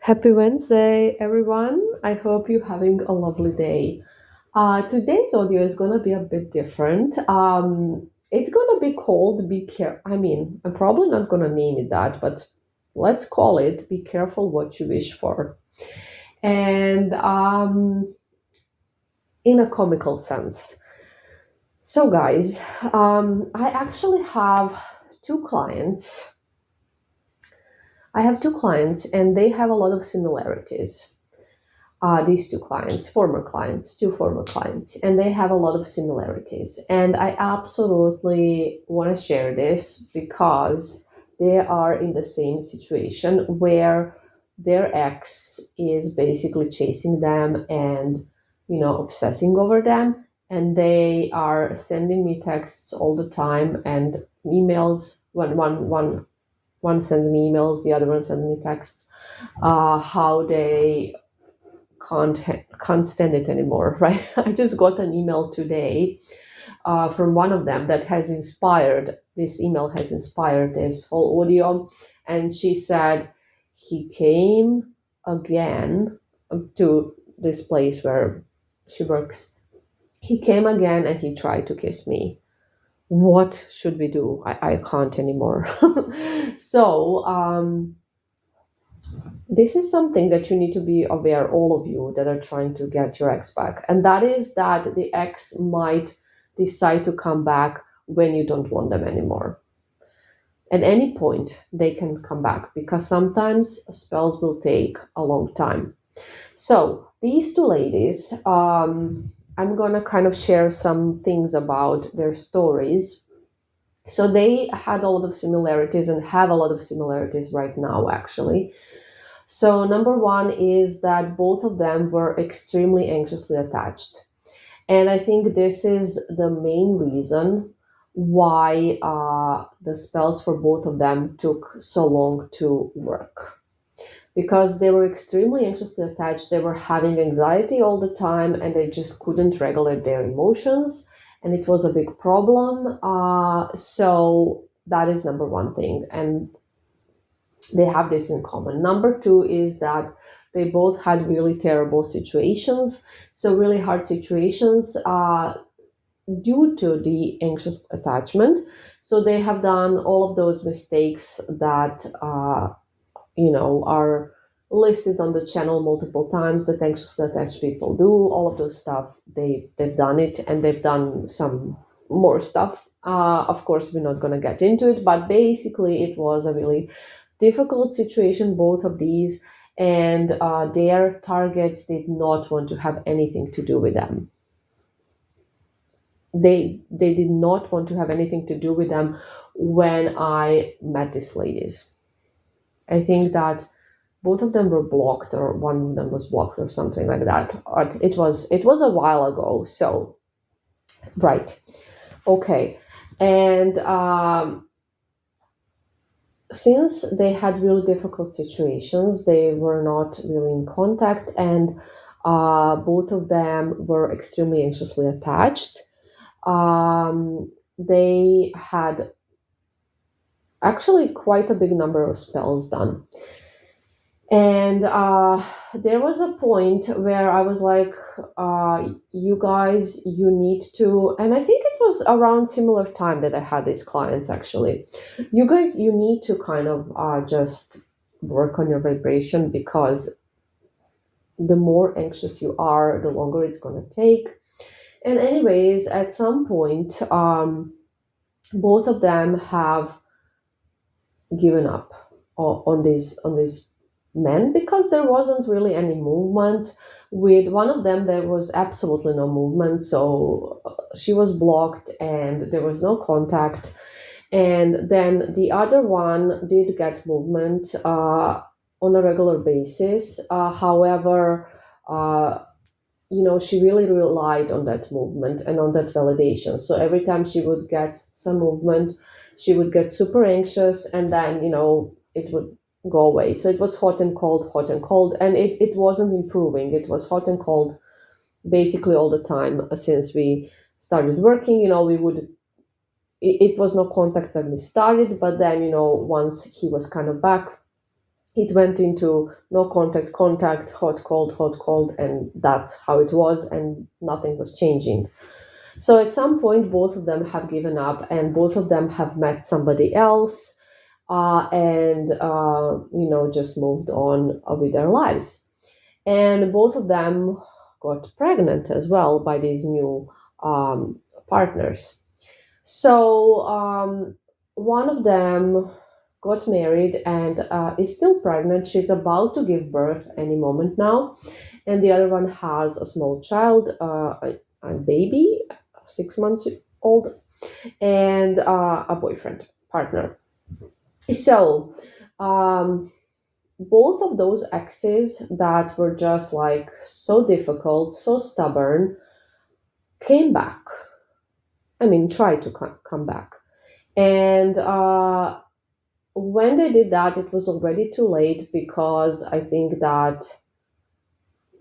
Happy Wednesday, everyone. I hope you're having a lovely day. Today's audio is going to be a bit different. It's going to be called Be Care. I'm probably not going to name it that, but let's call it Be Careful What You Wish For. And in a comical sense. So, guys, I actually have two clients. I have two clients, and they have a lot of similarities. These two clients, two former clients, and they have a lot of similarities. And I absolutely want to share this because they are in the same situation where their ex is basically chasing them and, obsessing over them. And they are sending me texts all the time and emails. One sends me emails, the other one sends me texts. How they can't stand it anymore, right? I just got an email today from one of them that has inspired this email has inspired this whole audio, and she said he came again to this place where she works. He came again and he tried to kiss me. What should we do? I can't anymore. So this is something that you need to be aware, all of you that are trying to get your ex back, and that is that the ex might decide to come back when you don't want them anymore. At any point they can come back, because sometimes spells will take a long time. So these two ladies, I'm gonna kind of share some things about their stories. So they had a lot of similarities and have a lot of similarities right now, actually. So, number one is that both of them were extremely anxiously attached. And I think this is the main reason why the spells for both of them took so long to work. Because they were extremely anxiously attached, they were having anxiety all the time, and they just couldn't regulate their emotions. And it was a big problem. So, that is number one thing. And they have this in common. Number two is that they both had really terrible situations, so really hard situations due to the anxious attachment. So they have done all of those mistakes that are listed on the channel multiple times that anxiously attached people do. All of those stuff, they've done it, and they've done some more stuff. Of course, we're not going to get into it, but basically, it was a really difficult situation, both of these, and their targets did not want to have anything to do with them. They did not want to have anything to do with them when I met these ladies. I think that both of them were blocked, or one of them was blocked, or something like that. It was a while ago. So, right, okay, and since they had really difficult situations, they were not really in contact, and both of them were extremely anxiously attached. They had actually quite a big number of spells done. And there was a point where I was like, you guys, you need to, and I think it was around similar time that I had these clients actually. You guys, you need to kind of just work on your vibration, because the more anxious you are, the longer it's going to take. And, anyways, at some point, both of them have given up on these men, because there wasn't really any movement. With one of them, there was absolutely no movement, so she was blocked and there was no contact. And then the other one did get movement on a regular basis. However, she really relied on that movement and on that validation. So every time she would get some movement, she would get super anxious, and then, it would go away. So it was hot and cold, and it wasn't improving. It was hot and cold basically all the time since we started working. It was no contact when we started, but then, once he was kind of back, It went into no contact, contact, hot, cold, and that's how it was, and nothing was changing. So at some point, both of them have given up, and both of them have met somebody else, and just moved on with their lives. And both of them got pregnant as well by these new partners. So one of them got married and is still pregnant. She's about to give birth any moment now. And the other one has a small child, a baby, 6 months old, and a boyfriend, partner. So both of those exes that were just like so difficult, so stubborn, came back. I mean, tried to come back. And when they did that, it was already too late because I think that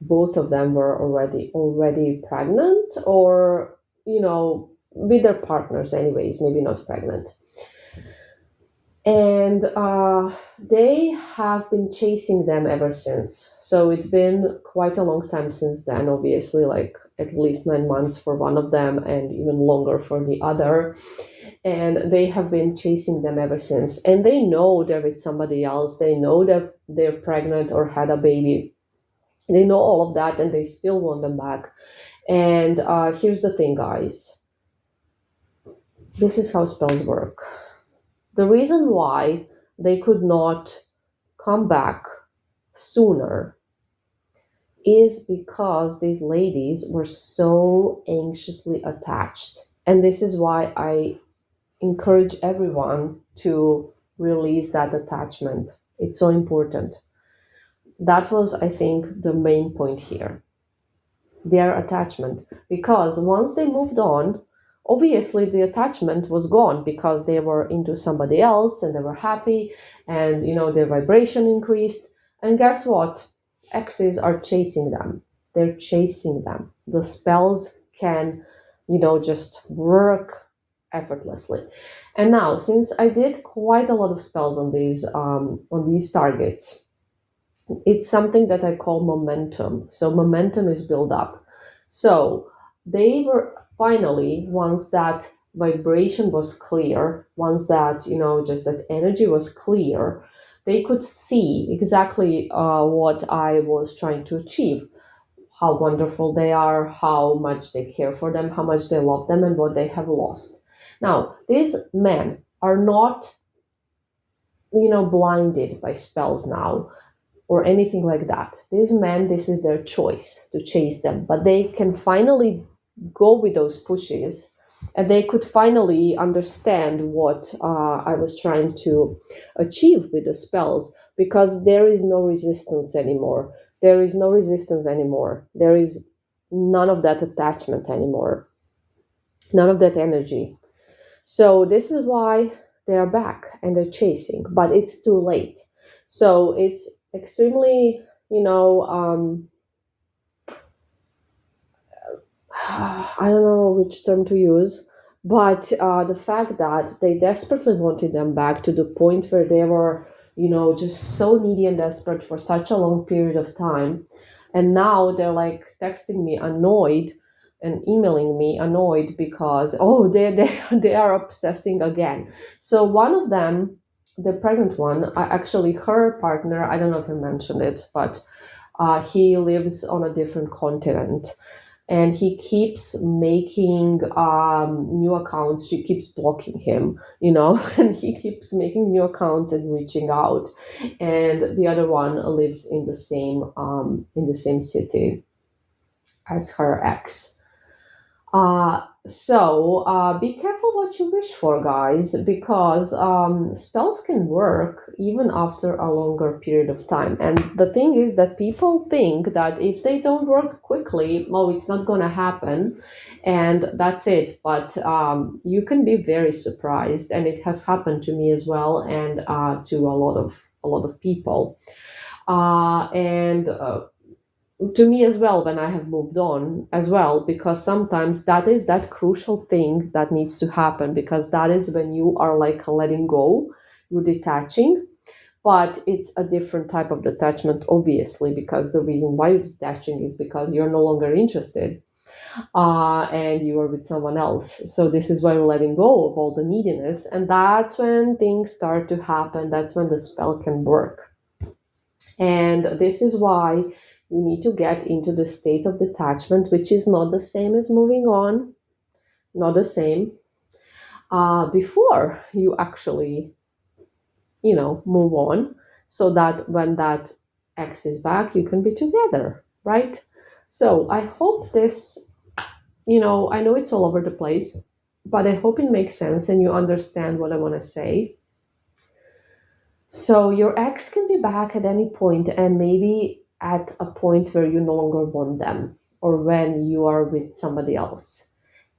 both of them were already pregnant, or with their partners anyways, maybe not pregnant. And they have been chasing them ever since. So it's been quite a long time since then, obviously, like at least 9 months for one of them and even longer for the other. And they have been chasing them ever since. And they know they're with somebody else. They know that they're pregnant or had a baby. They know all of that, and they still want them back. And here's the thing, guys. This is how spells work. The reason why they could not come back sooner is because these ladies were so anxiously attached. And this is why I encourage everyone to release that attachment. It's so important. That was, I think, the main point here. Their attachment. Because once they moved on, obviously the attachment was gone because they were into somebody else and they were happy, and their vibration increased. And guess what? Exes are chasing them. They're chasing them. The spells can just work effortlessly. And now, since I did quite a lot of spells on these targets, it's something that I call momentum. So momentum is built up. So they were finally, once that vibration was clear, once that just that energy was clear, they could see exactly what I was trying to achieve. How wonderful they are, how much they care for them, how much they love them, and what they have lost. Now, these men are not, blinded by spells now or anything like that. These men, this is their choice to chase them, but they can finally go with those pushes, and they could finally understand what I was trying to achieve with the spells, because there is no resistance anymore. There is no resistance anymore. There is none of that attachment anymore, none of that energy. So this is why they are back and they're chasing, but it's too late. So it's extremely, I don't know which term to use, but the fact that they desperately wanted them back to the point where they were, just so needy and desperate for such a long period of time. And now they're like texting me annoyed and emailing me annoyed because, oh, they are obsessing again. So one of them, the pregnant one, actually her partner, I don't know if I mentioned it, but he lives on a different continent, and he keeps making new accounts. She keeps blocking him, and he keeps making new accounts and reaching out. And the other one lives in the same city as her ex. So be careful what you wish for, guys, because spells can work even after a longer period of time. And the thing is that people think that if they don't work quickly, well, it's not going to happen, and that's it. But you can be very surprised, and it has happened to me as well, and to a lot of people. And to me as well when I have moved on as well, because sometimes that is that crucial thing that needs to happen, because that is when you are like letting go, you're detaching. but it's a different type of detachment, obviously, because the reason why you're detaching is because you're no longer interested, and you are with someone else. So this is why you're letting go of all the neediness, and that's when things start to happen. That's when the spell can work. And this is why you need to get into the state of detachment, which is not the same as moving on, not the same, before you actually, move on, so that when that ex is back, you can be together, right? So I hope this, I know it's all over the place, but I hope it makes sense and you understand what I want to say. So your ex can be back at any point, and maybe at a point where you no longer want them, or when you are with somebody else.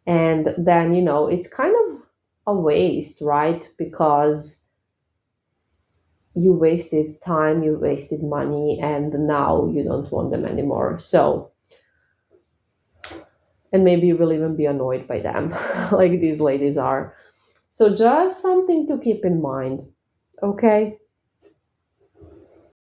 And then, it's kind of a waste, right? Because you wasted time, you wasted money, and now you don't want them anymore. So, and maybe you will even be annoyed by them, like these ladies are. So, just something to keep in mind, okay?